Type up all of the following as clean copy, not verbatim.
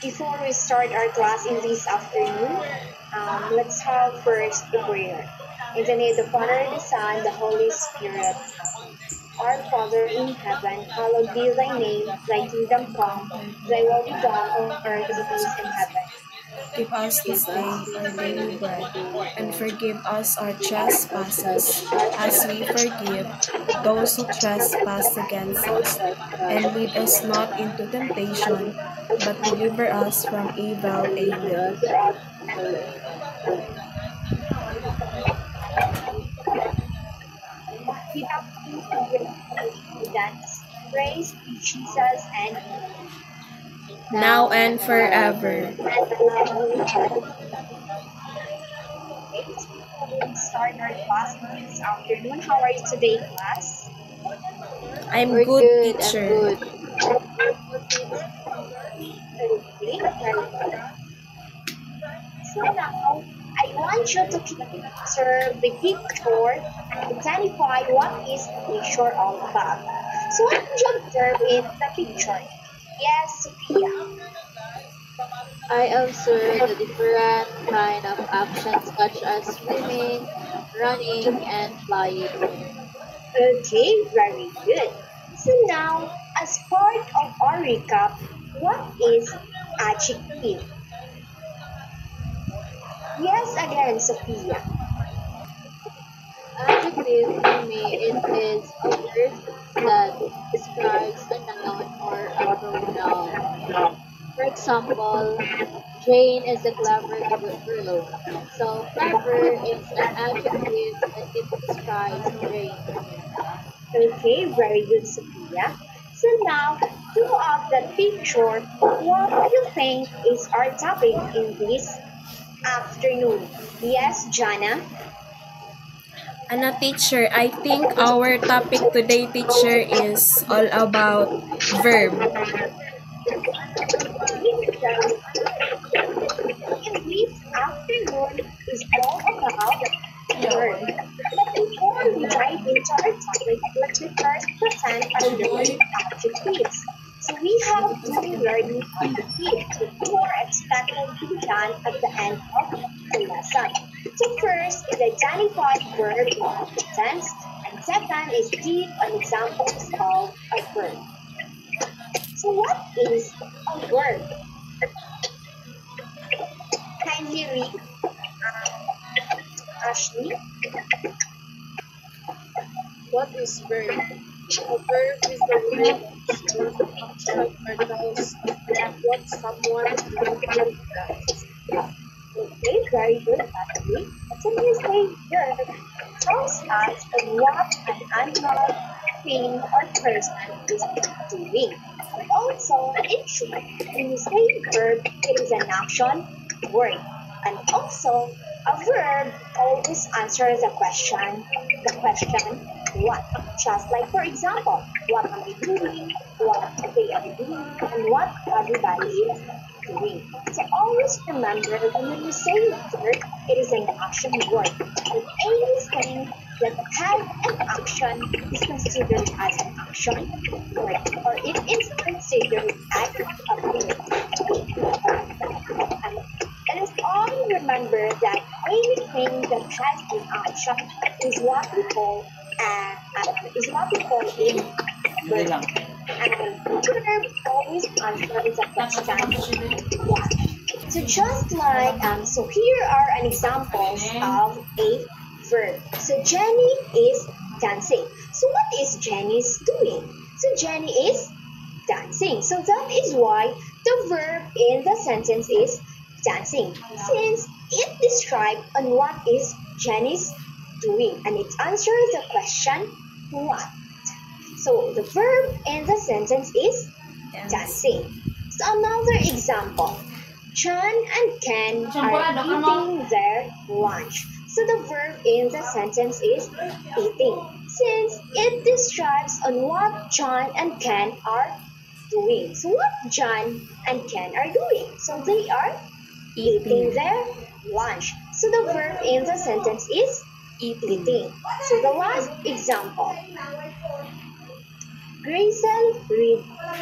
Before we start our class in this afternoon, let's have first a prayer. In the name of the Father, the Son, the Holy Spirit. Our Father in heaven, hallowed be thy name, thy kingdom come, thy will be done on earth as it is in heaven. Give us this day our daily bread, and forgive us our trespasses, as we forgive those who trespass against us. And lead us not into temptation, but deliver us from evil. Amen. Without faith and evidence, praise be Jesus and Now and forever. we start our class this afternoon. How are you today, class? I'm We're good, good, teacher. I'm good. Okay, very good. So now, I want you to observe the picture and identify what is the picture all about. So what did you observe in the picture? Yes, Sophia. I observed the different kind of actions such as swimming, running, and flying. Okay, very good. So now, as part of our recap, what is adjective? Yes, again, Sophia. Adjective for me it is a word that describes a noun or a pronoun. For example, Jane is a clever girl. So clever is an adjective that it describes Jane. Okay, very good, Sophia. So now, throughout the picture, what do you think is our topic in this afternoon? Yes, Jana? Teacher, I think our topic today, teacher, is all about verb. In this afternoon is all about verb. But before we dive into our topic, let me first present our learning adjectives. So we have two learning adjectives that you are expected to be done at the end of the lesson. So first is identify verb in a sentence, and second is give an examples of a verb. So what is a verb? Kindly read, Ashley. What is verb? A verb is the word that tells what someone does. Okay, very good, Ashley. So when you say verb, it tells us of what an animal, thing, or person is doing. And also, in short, when you say verb, it is an action word. And also, a verb always answers the question, what? Just like, for example, what are we doing, what they are doing, and what everybody is doing. So always remember that when you say verb, it is an action word. And anything that has an action is considered as an action word, or it is considered as a verb. And let us all remember that anything that has an action is what we call a verb. And verb always answers the question what. So just like so here are an examples of a verb. So Jenny is dancing. So what is Jenny's doing? So Jenny is dancing. So that is why the verb in the sentence is dancing, since it describes on what is Jenny's doing, and it answers the question what. So the verb in the sentence is dancing. So another example, John and Ken are eating their lunch. So the verb in the sentence is eating, since it describes on what John and Ken are doing. So what John and Ken are doing? So they are eating their lunch. So the verb in the sentence is eating. So the last example, Grayson read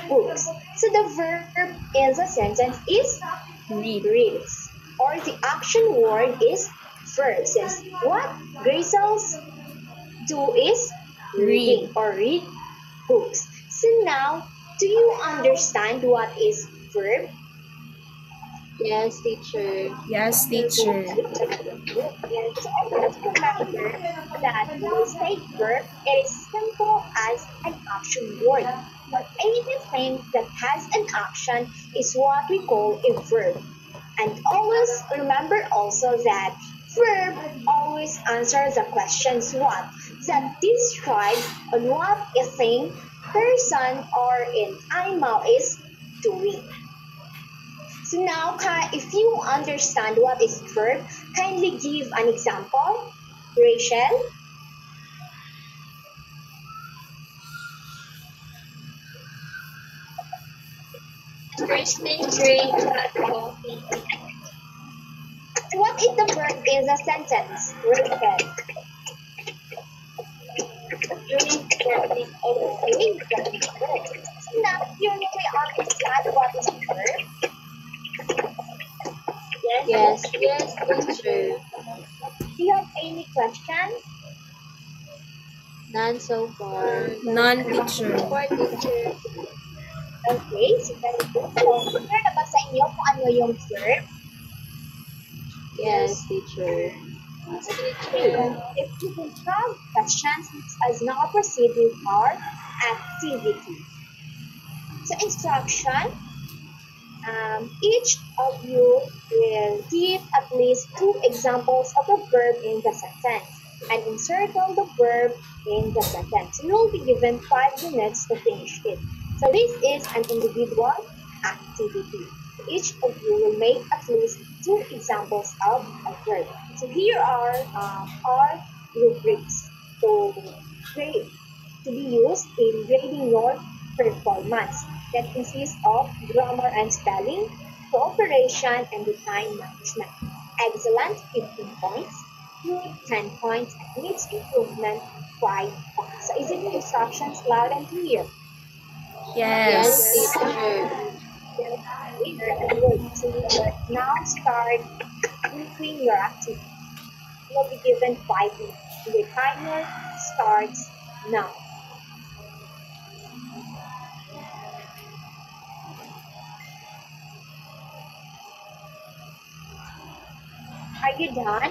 books. So the verb in the sentence is reads. Or the action word is verb. Since what Grayson do is reading or read books. So now, do you understand what is verb? Yes, teacher. Yes, teacher. Yes, always remember that when we say verb, it is simple as an action word. But anything that has an action is what we call a verb. And always remember also that verb always answers the questions what that describe on what a thing, person, or an animal is doing. So now, if you understand what is verb, kindly give an example. Rachel? Kristen drinks coffee. What is the verb in the sentence? Rachel. Drink coffee. Okay. So now, you really understand what is verb? Yes, teacher. Do you have any questions? None so far. None, teacher. For teacher. Okay, so very good. So, clear na ba sa inyo kung ano yung verb? Yes, teacher. Okay. If you will have questions, let's now proceed with our activity. So, instruction. Each of you will give at least 2 examples of a verb in the sentence and encircle the verb in the sentence. You will be given 5 minutes to finish it. So this is an individual activity. Each of you will make at least 2 examples of a verb. So here are our rubrics to grade, to be used in grading your performance. That consists of grammar and spelling, cooperation, and the time management. Excellent, 15 points. Good, 10 points. And needs improvement, 5 points. So is it the instructions loud and clear? Yes, Yes. teacher. Very good. So you will now start doing your activity. You will be given 5 minutes. The timer starts now. Are you done?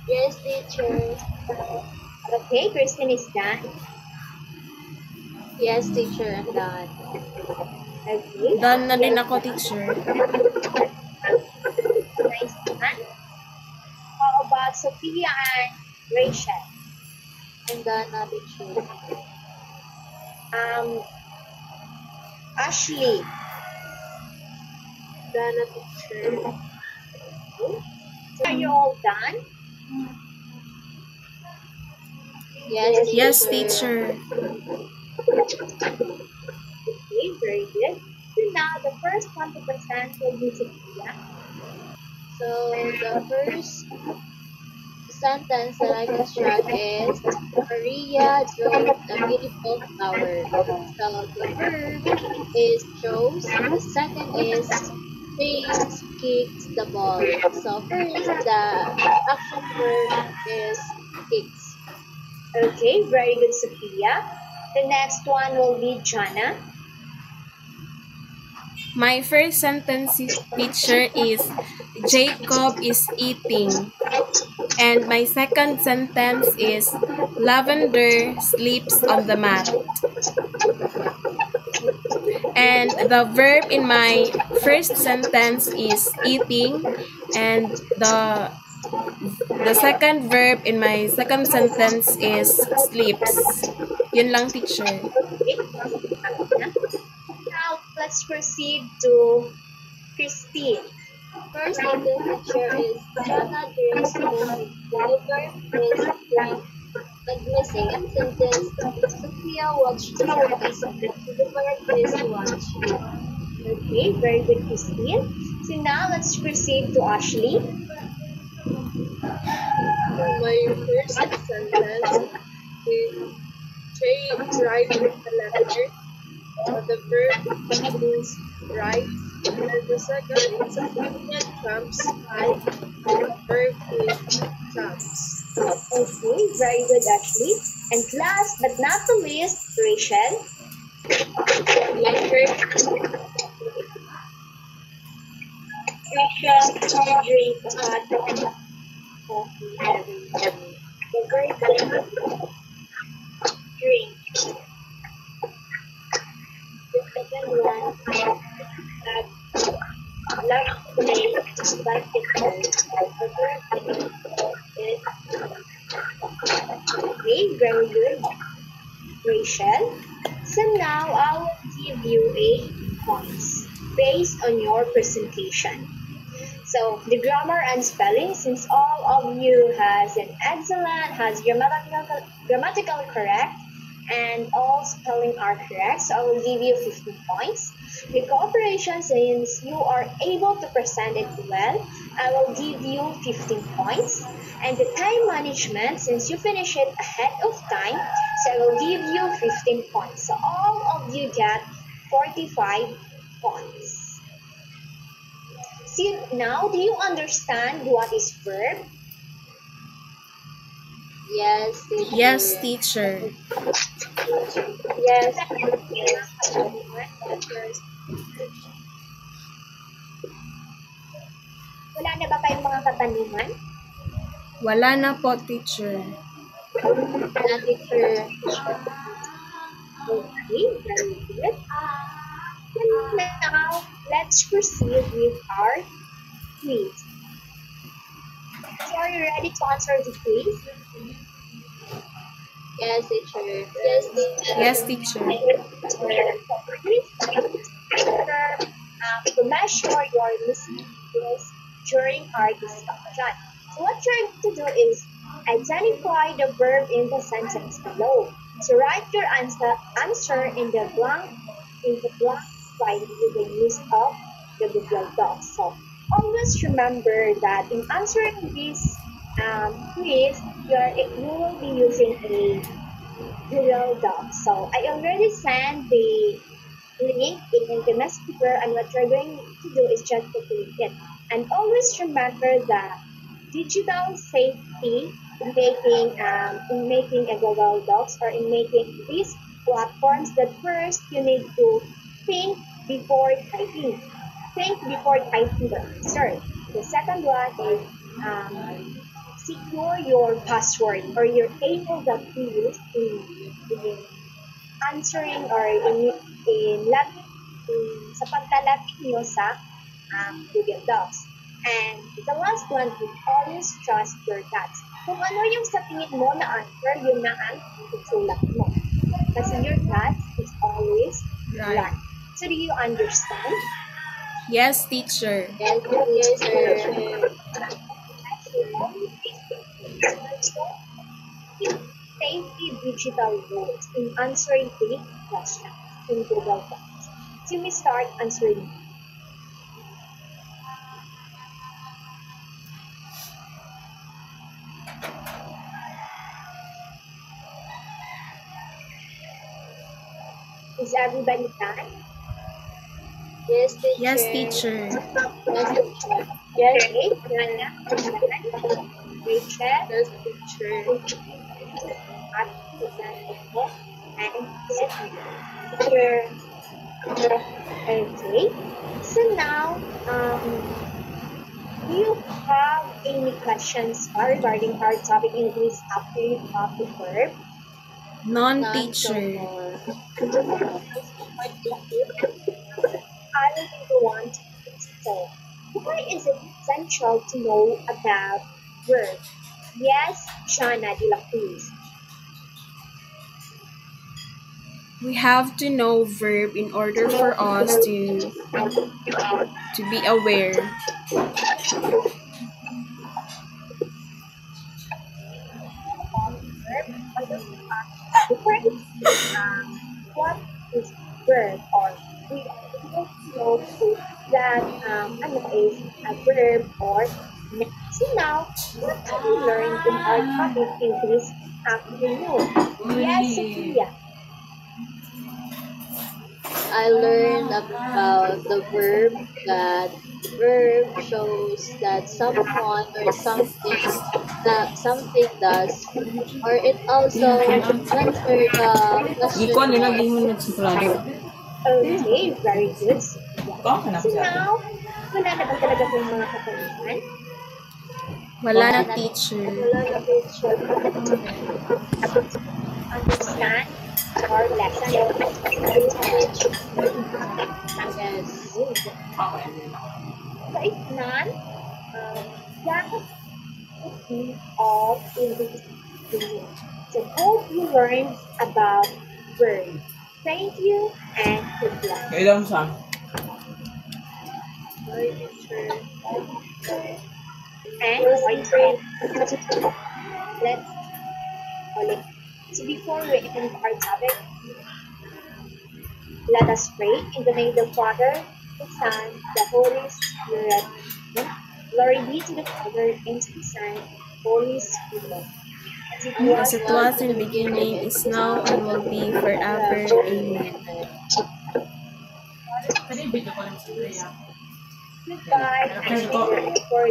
Yes, teacher. Okay, Kristen is done. Yes, teacher. I'm done. Okay. Done na din ako, teacher. Nice done. How about Sophia and Rachel? I'm done na, teacher. Ashley. Done na, teacher. Are you all done? Yes, teacher. Yes, teacher. Okay, very good. So now the first 20% will be Sophia. So the first sentence that I construct is Maria drove a beautiful flower. So the verb is chose. The second is James kicks the ball. So first the action verb is kicks. Okay, very good, Sophia. The next one will be Jana. My first sentence, teacher, is Jacob is eating. And my second sentence is Lavender sleeps on the mat. And the verb in my first sentence is eating, and the second verb in my second sentence is sleeps. Yun lang, teacher. Okay. Now let's proceed to Christine. First sentence teacher is Jana drinks coffee. The verb is drink. And my second sentence, Sophia watched the movies. The verb is watch. Okay, very good, Christine. So now let's proceed to Ashley. My first sentence is write the letter. The verb is write. And the second subordinate comes by. The verb is comes. Okay, very good actually. And last but not the least, Rachel. Rachel, to drink hot coffee every day. The verb drink. The second one, that love to play basketball. The verb is okay, very good, Rachel. So now I will give you a points based on your presentation. So the grammar and spelling, since all of you has an excellent, has grammatical correct, and all spelling are correct, so I will give you 15 points. The cooperation, since you are able to present it well, I will give you 15 points. And the time management, since you finish it ahead of time, so I will give you 15 points. So all of you get 45 points. See, now do you understand what is verb? Yes, teacher. Yes, teacher. Yes. Wala na ba kayong mga katanungan? Wala na po, teacher. Na teacher. Okay, very good. And now, let's proceed with our quiz. So are you ready to answer the quiz? Yes, teacher. Yes, teacher. Yes, teacher. To measure your listening skills during our discussion. So what you're going to do is identify the verb in the sentence below. So write your answer in the blank slide with the use of the Google Docs. So always remember that in answering this quiz, you will be using a Google Docs. So I already sent the link in the messenger, and what you're going to do is just to click it. And always remember that digital safety in making a Google Docs or in making these platforms, that first you need to think before typing. Think before typing the answer. The second one is secure your password or your email that you use in answering or sa paglalagin nyo sa Google Docs. And the last one is always trust your guts. Kung ano yung sa tingin mo na answer, yun na ang isulat mo. Kasi your guts is always right. So do you understand? Yes, teacher. Yes, teacher. Safety digital rules in answering the questions in Google Docs. So we start answering. Is everybody done? Yes, teacher. Yes, teacher. Yes, teacher. Yes, Anna, Rachel, Yes, teacher. and teacher. Okay. So now, do you have any questions regarding our topic in this after you have the verb? None, None so teacher. far. I will want to say, why is it essential to know about verb? Yes, Shana de la Cruz. We have to know verb in order for us to be aware. What is verb, or we also know that ano is a verb or noun. So now, what have we learned in our topic in this afternoon. Yes, Sophia. I learned about the verb that verb shows that someone or something does, or it also answers the Ikaw question nila was. di mo nagsuplado. Okay, very good. Ikaw ka na So siya. now, wala na ba talaga pong mga katanungan? Wala na, teacher. Wala na picture. Understand our lesson. Yes. So if none, that would be all in this video. So hope you learned about verbs. Thank you and good luck. Kailan sa? Bye, teacher. And boyfriend. Let's ulit. So before we end our topic, let us pray in the name of the Father, the Son, the Holy Spirit. Glory be to the Father, and to the Son, Holy Spirit. As it was in the beginning, is now, and will be forever. Amen. Goodbye and for